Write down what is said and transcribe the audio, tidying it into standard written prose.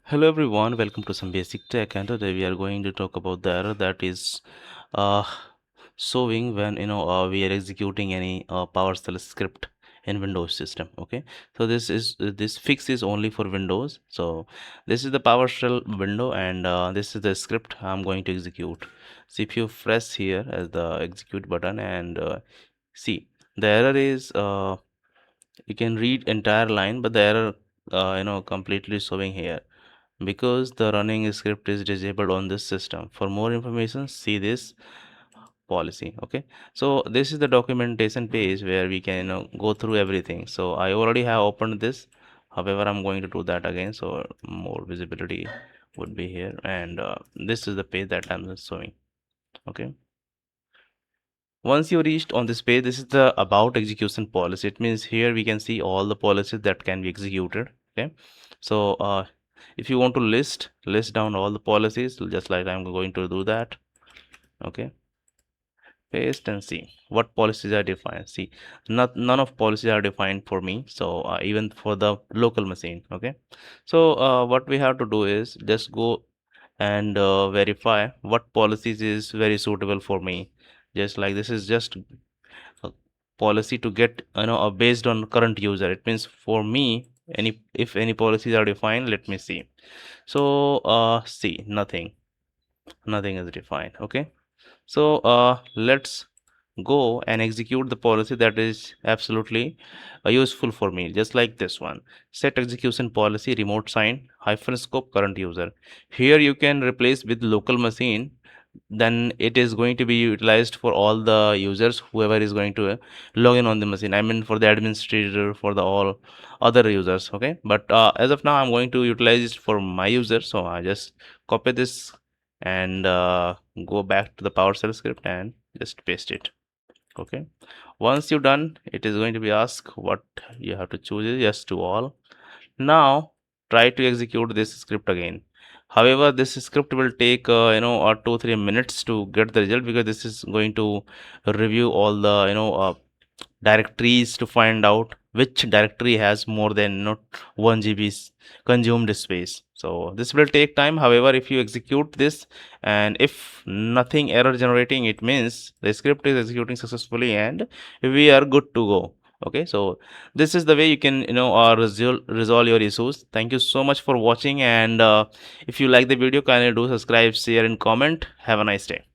Hello everyone, welcome to some basic tech, and today we are going to talk about the error that is uh, showing when we are executing any PowerShell script in Windows system. Okay, so this fix is only for Windows. So this is the PowerShell window, and this is the script I'm going to execute. So if you press here as the execute button and see the error is you can read entire line, but the error completely showing here because the running script is disabled on this system. For more information, see this policy. Okay, so this is the documentation page where we can go through everything. So I already have opened this, however I'm going to do that again so more visibility would be here, and this is the page that I'm showing. Okay, once you reached on this page, this is the about execution policy. It means here we can see all the policies that can be executed. Okay, so if you want to list down all the policies, just like I'm going to do that. Okay, paste and see what policies are defined. See, none of policies are defined for me, so even for the local machine. Okay, so what we have to do is just go and verify what policies is very suitable for me. Just like this is just a policy to get based on current user. It means for me, any if any policies are defined, let me see. So see, nothing is defined. Okay, so let's go and execute the policy that is absolutely useful for me, just like this one. Set execution policy remote sign hyphen scope current user. Here you can replace with local machine, then it is going to be utilized for all the users whoever is going to log in on the machine. I mean for the administrator, for the all other users. Okay, but as of now I'm going to utilize it for my user, so I just copy this and go back to the PowerShell script and just paste it. Okay, once you're done, it is going to be asked what you have to choose is yes to all. Now try to execute this script again. However, this script will take 2-3 minutes to get the result, because this is going to review all the directories to find out which directory has more than 1 GB consumed space. So this will take time. However, if you execute this and if nothing error generating, it means the script is executing successfully and we are good to go. Okay, so this is the way you can resolve your issues. Thank you so much for watching, and if you like the video, kindly do subscribe, share and comment. Have a nice day.